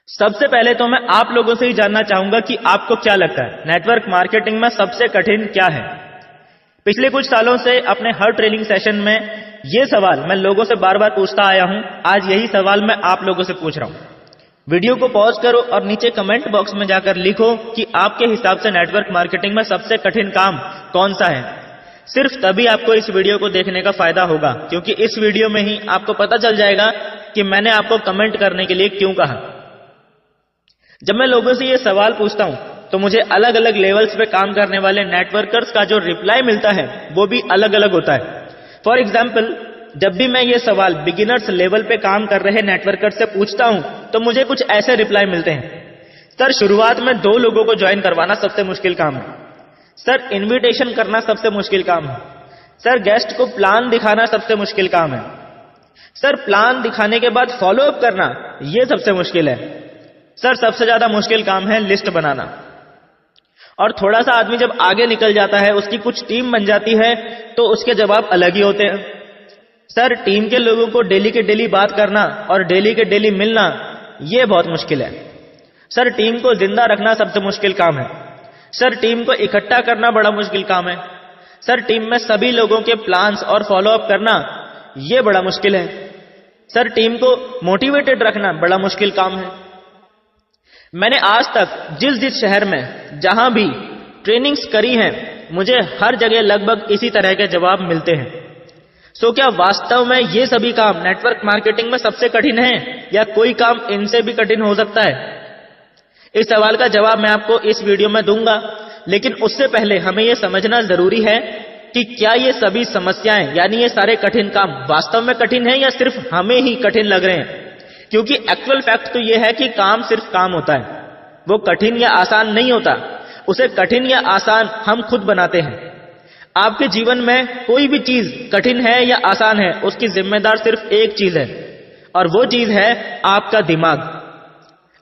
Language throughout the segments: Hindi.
सबसे पहले तो मैं आप लोगों से ही जानना चाहूंगा कि आपको क्या लगता है नेटवर्क मार्केटिंग में सबसे कठिन क्या है। पिछले कुछ सालों से अपने हर ट्रेनिंग सेशन में यह सवाल मैं लोगों से बार बार पूछता आया हूं। आज यही सवाल मैं आप लोगों से पूछ रहा हूं। वीडियो को पॉज करो और नीचे कमेंट बॉक्स में जाकर लिखो कि आपके हिसाब से नेटवर्क मार्केटिंग में सबसे कठिन काम कौन सा है। सिर्फ तभी आपको इस वीडियो को देखने का फायदा होगा, क्योंकि इस वीडियो में ही आपको पता चल जाएगा कि मैंने आपको कमेंट करने के लिए क्यों कहा। जब मैं लोगों से ये सवाल पूछता हूं तो मुझे अलग अलग लेवल्स पे काम करने वाले नेटवर्कर्स का जो रिप्लाई मिलता है वो भी अलग अलग होता है। फॉर एग्जाम्पल, जब भी मैं ये सवाल बिगिनर्स लेवल पे काम कर रहे नेटवर्कर से पूछता हूं तो मुझे कुछ ऐसे रिप्लाई मिलते हैं। सर, शुरुआत में 2 लोगों को ज्वाइन करवाना सबसे मुश्किल काम है। सर, इन्विटेशन करना सबसे मुश्किल काम है। सर, गेस्ट को प्लान दिखाना सबसे मुश्किल काम है। सर, प्लान दिखाने के बाद फॉलो अप करना यह सबसे मुश्किल है। सर, सबसे ज्यादा मुश्किल काम है लिस्ट बनाना। और थोड़ा सा आदमी जब आगे निकल जाता है, उसकी कुछ टीम बन जाती है, तो उसके जवाब अलग ही होते हैं। सर, टीम के लोगों को डेली के डेली बात करना और डेली के डेली मिलना यह बहुत मुश्किल है। सर, टीम को जिंदा रखना सबसे मुश्किल काम है। सर, टीम को इकट्ठा करना बड़ा मुश्किल काम है। सर, टीम में सभी लोगों के प्लान्स और फॉलो अप करना यह बड़ा मुश्किल है। सर, टीम को मोटिवेटेड रखना बड़ा मुश्किल काम है। मैंने आज तक जिस शहर में जहां भी ट्रेनिंग्स करी हैं, मुझे हर जगह लगभग इसी तरह के जवाब मिलते हैं। सो क्या वास्तव में ये सभी काम नेटवर्क मार्केटिंग में सबसे कठिन है, या कोई काम इनसे भी कठिन हो सकता है? इस सवाल का जवाब मैं आपको इस वीडियो में दूंगा, लेकिन उससे पहले हमें यह समझना जरूरी है कि क्या ये सभी समस्याएं यानी ये सारे कठिन काम वास्तव में कठिन है या सिर्फ हमें ही कठिन लग रहे हैं। क्योंकि एक्चुअल फैक्ट तो यह है कि काम सिर्फ काम होता है, वो कठिन या आसान नहीं होता। उसे कठिन या आसान हम खुद बनाते हैं। आपके जीवन में कोई भी चीज कठिन है या आसान है, उसकी जिम्मेदार सिर्फ एक चीज है, और वो चीज है आपका दिमाग।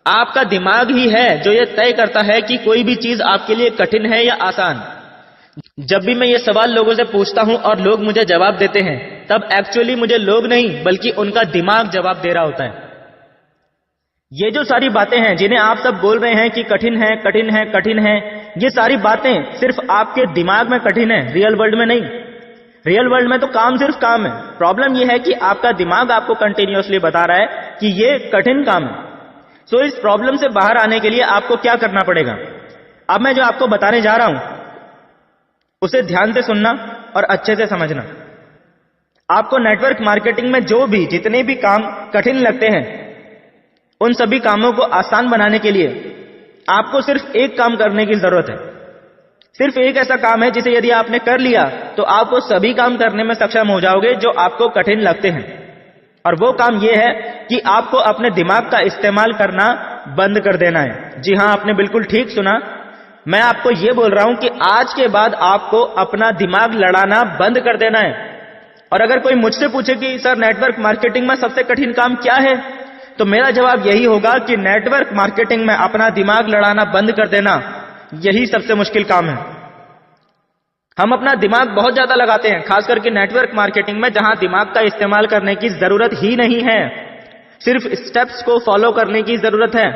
आपका दिमाग ही है जो ये तय करता है कि कोई भी चीज आपके लिए कठिन है या आसान। जब भी मैं ये सवाल लोगों से पूछता हूं और लोग मुझे जवाब देते हैं, तब एक्चुअली मुझे लोग नहीं बल्कि उनका दिमाग जवाब दे रहा होता है। ये जो सारी बातें हैं जिन्हें आप सब बोल रहे हैं कि कठिन है कठिन है कठिन है, ये सारी बातें सिर्फ आपके दिमाग में कठिन है, रियल वर्ल्ड में नहीं। रियल वर्ल्ड में तो काम सिर्फ काम है। प्रॉब्लम यह है कि आपका दिमाग आपको कंटिन्यूअसली बता रहा है कि ये कठिन काम है। सो इस प्रॉब्लम से बाहर आने के लिए आपको क्या करना पड़ेगा? अब मैं जो आपको बताने जा रहा हूं उसे ध्यान से सुनना और अच्छे से समझना। आपको नेटवर्क मार्केटिंग में जो भी जितने भी काम कठिन लगते हैं, उन सभी कामों को आसान बनाने के लिए आपको सिर्फ एक काम करने की जरूरत है। सिर्फ एक ऐसा काम है जिसे यदि आपने कर लिया तो आप वो सभी काम करने में सक्षम हो जाओगे जो आपको कठिन लगते हैं। और वो काम यह है कि आपको अपने दिमाग का इस्तेमाल करना बंद कर देना है। जी हां, आपने बिल्कुल ठीक सुना। मैं आपको यह बोल रहा हूं कि आज के बाद आपको अपना दिमाग लड़ाना बंद कर देना है। और अगर कोई मुझसे पूछे कि सर नेटवर्क मार्केटिंग में सबसे कठिन काम क्या है, तो मेरा जवाब यही होगा कि नेटवर्क मार्केटिंग में अपना दिमाग लड़ाना बंद कर देना यही सबसे मुश्किल काम है। हम अपना दिमाग बहुत ज्यादा लगाते हैं, खास करके नेटवर्क मार्केटिंग में, जहां दिमाग का इस्तेमाल करने की जरूरत ही नहीं है, सिर्फ स्टेप्स को फॉलो करने की जरूरत है।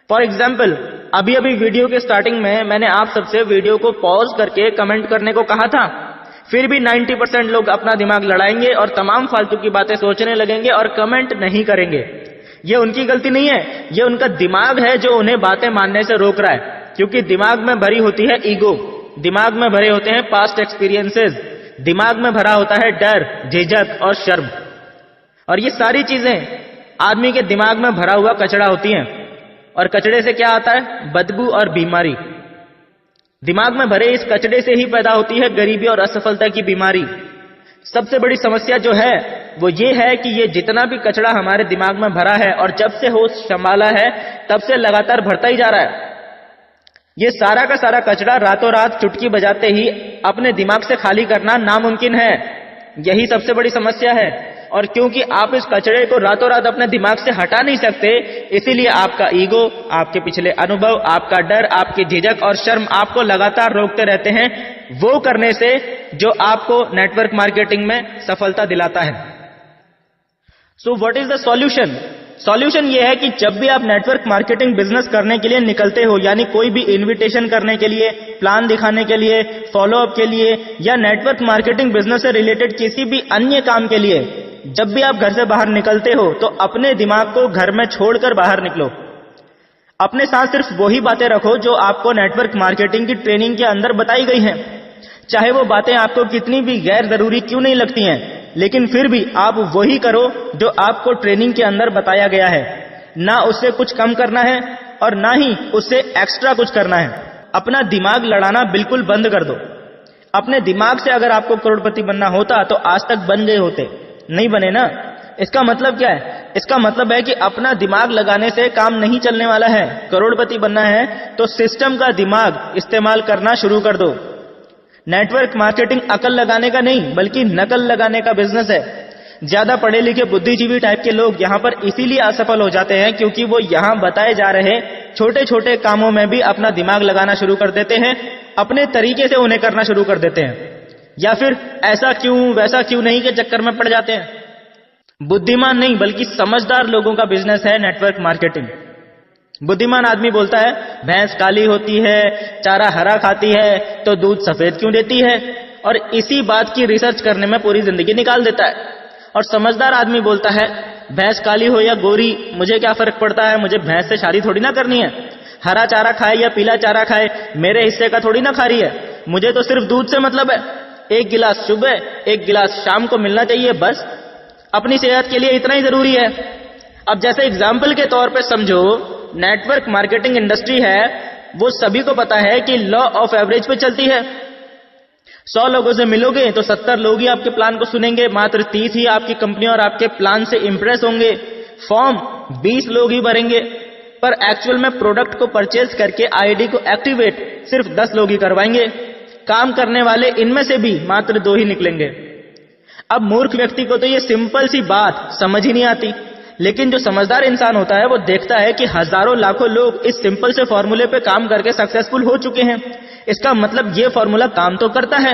फॉर एग्जाम्पल, अभी वीडियो के स्टार्टिंग में मैंने आप सबसे वीडियो को पॉज करके कमेंट करने को कहा था। फिर भी 90% लोग अपना दिमाग लड़ाएंगे और तमाम फालतू की बातें सोचने लगेंगे और कमेंट नहीं करेंगे। ये उनकी गलती नहीं है, ये उनका दिमाग है जो उन्हें बातें मानने से रोक रहा है। क्योंकि दिमाग में भरी होती है ईगो, दिमाग में भरे होते हैं पास्ट एक्सपीरियंसेस, दिमाग में भरा होता है डर, झिझक और शर्म। और ये सारी चीजें आदमी के दिमाग में भरा हुआ कचरा होती हैं। और कचड़े से क्या आता है? बदबू और बीमारी। दिमाग में भरे इस कचड़े से ही पैदा होती है गरीबी और असफलता की बीमारी। सबसे बड़ी समस्या जो है वो ये है कि ये जितना भी कचरा हमारे दिमाग में भरा है और जब से होश संभाला है तब से लगातार भरता ही जा रहा है, ये सारा का सारा कचरा रातों रात चुटकी बजाते ही अपने दिमाग से खाली करना नामुमकिन है। यही सबसे बड़ी समस्या है। और क्योंकि आप इस कचरे को रातों रात अपने दिमाग से हटा नहीं सकते, इसीलिए आपका ईगो, आपके पिछले अनुभव, आपका डर, आपकी झिझक और शर्म आपको लगातार रोकते रहते हैं वो करने से जो आपको नेटवर्क मार्केटिंग में सफलता दिलाता है। So what is the solution? Solution ये है कि जब भी आप नेटवर्क मार्केटिंग बिजनेस करने के लिए निकलते हो, यानी कोई भी इनविटेशन करने के लिए, प्लान दिखाने के लिए, फॉलोअप के लिए या नेटवर्क मार्केटिंग बिजनेस से रिलेटेड किसी भी अन्य काम के लिए, जब भी आप घर से बाहर निकलते हो तो अपने दिमाग को घर में छोड़कर बाहर निकलो। अपने साथ सिर्फ वही बातें रखो जो आपको नेटवर्क मार्केटिंग की ट्रेनिंग के अंदर बताई गई हैं। चाहे वो बातें आपको कितनी भी गैर जरूरी क्यों नहीं लगती हैं, लेकिन फिर भी आप वही करो जो आपको ट्रेनिंग के अंदर बताया गया है। ना उससे कुछ कम करना है और ना ही उससे एक्स्ट्रा कुछ करना है। अपना दिमाग लड़ाना बिल्कुल बंद कर दो। अपने दिमाग से अगर आपको करोड़पति बनना होता तो आज तक बन गए होते, नहीं बने ना। इसका मतलब क्या है? इसका मतलब है कि अपना दिमाग लगाने से काम नहीं चलने वाला है। करोड़पति बनना है तो सिस्टम का दिमाग इस्तेमाल करना शुरू कर दो। नेटवर्क मार्केटिंग अकल लगाने का नहीं बल्कि नकल लगाने का बिजनेस है। ज्यादा पढ़े लिखे बुद्धिजीवी टाइप के लोग यहां पर इसीलिए असफल हो जाते हैं क्योंकि वो यहां बताए जा रहे छोटे छोटे कामों में भी अपना दिमाग लगाना शुरू कर देते हैं, अपने तरीके से उन्हें करना शुरू कर देते हैं, या फिर ऐसा क्यों वैसा क्यों नहीं के चक्कर में पड़ जाते हैं। बुद्धिमान नहीं बल्कि समझदार लोगों का बिजनेस है नेटवर्क मार्केटिंग। बुद्धिमान आदमी बोलता है भैंस काली होती है, चारा हरा खाती है तो दूध सफेद क्यों देती है, और इसी बात की रिसर्च करने में पूरी जिंदगी निकाल देता है। और समझदार आदमी बोलता है भैंस काली हो या गोरी मुझे क्या फर्क पड़ता है, मुझे भैंस से शादी थोड़ी ना करनी है। हरा चारा खाए या पीला चारा खाए मेरे हिस्से का थोड़ी ना खा रही है, मुझे तो सिर्फ दूध से मतलब है। एक गिलास सुबह एक गिलास शाम को मिलना चाहिए, बस अपनी सेहत के लिए इतना ही जरूरी है। अब जैसे एग्जाम्पल के तौर पे समझो, नेटवर्क मार्केटिंग इंडस्ट्री है, वो सभी को पता है कि लॉ ऑफ एवरेज पे चलती है। 100 लोगों से मिलोगे तो 70 लोग ही आपके प्लान को सुनेंगे, मात्र 30 ही आपकी कंपनी और आपके प्लान से इंप्रेस होंगे। फॉर्म 20 लोग ही भरेंगे, पर एक्चुअल में प्रोडक्ट को परचेज करके आईडी को एक्टिवेट सिर्फ 10 लोग ही करवाएंगे। काम करने वाले इनमें से भी मात्र 2 ही निकलेंगे। अब मूर्ख व्यक्ति को तो ये सिंपल सी बात समझ ही नहीं आती, लेकिन जो समझदार इंसान होता है वो देखता है कि हजारों लाखों लोग इस सिंपल से फॉर्मूले पे काम करके सक्सेसफुल हो चुके हैं। इसका मतलब ये फॉर्मूला काम तो करता है।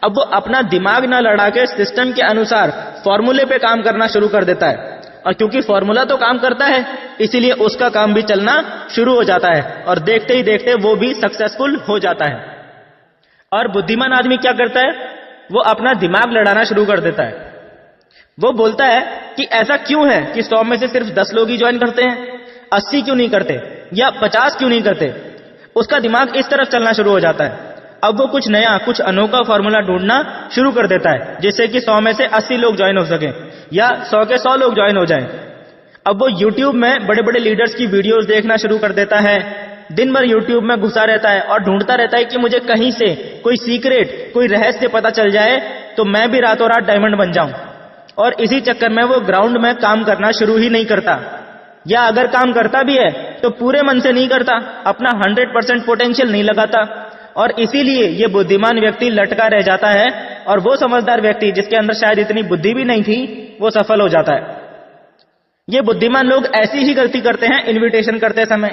अब वो अपना दिमाग ना लड़ा के सिस्टम के अनुसार फॉर्मूले पे काम करना शुरू कर देता है, और क्योंकि फॉर्मूला तो काम करता है इसीलिए उसका काम भी चलना शुरू हो जाता है और देखते ही देखते वो भी सक्सेसफुल हो जाता है। और बुद्धिमान आदमी क्या करता है, वो अपना दिमाग लड़ाना शुरू कर देता है। वो बोलता है कि ऐसा क्यों है कि 100 में से सिर्फ 10 लोग ही ज्वाइन करते हैं, 80 क्यों नहीं करते या 50 क्यों नहीं करते। उसका दिमाग इस तरफ चलना शुरू हो जाता है। अब वो कुछ नया कुछ अनोखा फॉर्मूला ढूंढना शुरू कर देता है जिससे कि 100 में से 80 लोग ज्वाइन हो सके या 100 के 100 लोग ज्वाइन हो जाएं। अब वो YouTube में बड़े बड़े लीडर्स की वीडियोस देखना शुरू कर देता है। दिन भर YouTube में घुसा रहता है और ढूंढता रहता है कि मुझे कहीं से कोई सीक्रेट कोई रहस्य पता चल जाए तो मैं भी रातों रात डायमंड बन जाऊं। और इसी चक्कर में वो ग्राउंड में काम करना शुरू ही नहीं करता, या अगर काम करता भी है तो पूरे मन से नहीं करता, अपना 100% पोटेंशियल नहीं लगाता। और इसीलिए ये बुद्धिमान व्यक्ति लटका रह जाता है और वो समझदार व्यक्ति जिसके अंदर शायद इतनी बुद्धि भी नहीं थी वो सफल हो जाता है। ये बुद्धिमान लोग ऐसी ही गलती करते हैं इन्विटेशन करते समय,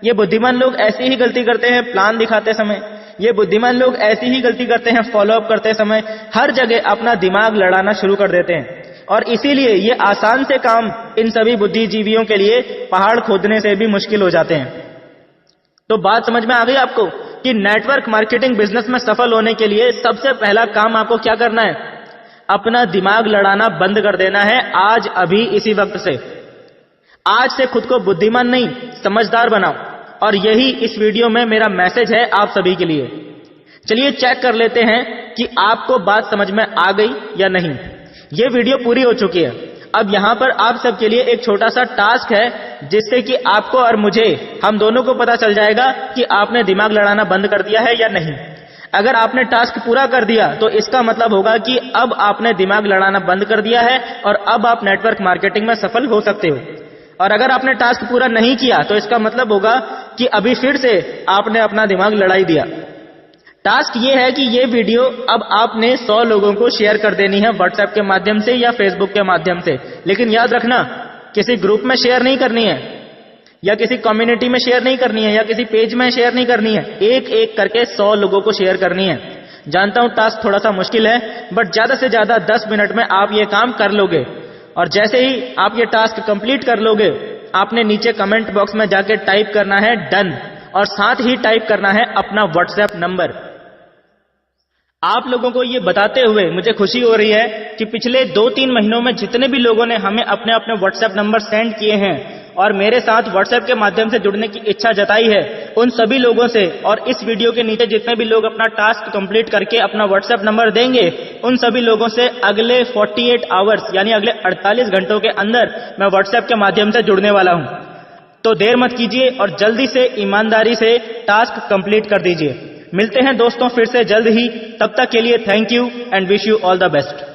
ये बुद्धिमान लोग ऐसी ही गलती करते हैं प्लान दिखाते समय, ये बुद्धिमान लोग ऐसी ही गलती करते हैं फॉलोअप करते समय। हर जगह अपना दिमाग लड़ाना शुरू कर देते हैं और इसीलिए ये आसान से काम इन सभी बुद्धिजीवियों के लिए पहाड़ खोदने से भी मुश्किल हो जाते हैं। तो बात समझ में आ गई आपको कि नेटवर्क मार्केटिंग बिजनेस में सफल होने के लिए सबसे पहला काम आपको क्या करना है, अपना दिमाग लड़ाना बंद कर देना है। आज अभी इसी वक्त से, आज से खुद को बुद्धिमान नहीं समझदार बनाओ। और यही इस वीडियो में मेरा मैसेज है आप सभी के लिए। चलिए चेक कर लेते हैं कि आपको बात समझ में आ गई या नहीं। ये वीडियो पूरी हो चुकी है। अब यहां पर आप सबके लिए एक छोटा सा टास्क है जिससे कि आपको और मुझे, हम दोनों को पता चल जाएगा कि आपने दिमाग लड़ाना बंद कर दिया है या नहीं। अगर आपने टास्क पूरा कर दिया तो इसका मतलब होगा कि अब आपने दिमाग लड़ाना बंद कर दिया है और अब आप नेटवर्क मार्केटिंग में सफल हो सकते हो। और अगर आपने टास्क पूरा नहीं किया तो इसका मतलब होगा कि अभी फिर से आपने अपना दिमाग लड़ाई दिया। टास्क ये है कि ये वीडियो अब आपने 100 लोगों को शेयर कर देनी है व्हाट्सएप के माध्यम से या फेसबुक के माध्यम से। लेकिन याद रखना, किसी ग्रुप में शेयर नहीं करनी है या किसी कम्युनिटी में शेयर नहीं करनी है या किसी पेज में शेयर नहीं करनी है। एक एक करके 100 लोगों को शेयर करनी है। जानता हूं टास्क थोड़ा सा मुश्किल है, बट ज्यादा से ज्यादा 10 मिनट में आप ये काम कर लोगे। और जैसे ही आप ये टास्क कंप्लीट कर लोगे, आपने नीचे कमेंट बॉक्स में जाके टाइप करना है डन, और साथ ही टाइप करना है अपना व्हाट्सएप नंबर। आप लोगों को ये बताते हुए मुझे खुशी हो रही है कि पिछले 2-3 महीनों में जितने भी लोगों ने हमें अपने अपने व्हाट्सएप नंबर सेंड किए हैं और मेरे साथ व्हाट्सएप के माध्यम से जुड़ने की इच्छा जताई है, उन सभी लोगों से और इस वीडियो के नीचे जितने भी लोग अपना टास्क कंप्लीट करके अपना व्हाट्सएप नंबर देंगे, उन सभी लोगों से अगले 48 आवर्स यानी अगले 48 घंटों के अंदर मैं व्हाट्सएप के माध्यम से जुड़ने वाला हूं। तो देर मत कीजिए और जल्दी से ईमानदारी से टास्क कंप्लीट कर दीजिए। मिलते हैं दोस्तों फिर से जल्द ही, तब तक के लिए thank you and wish you all the best.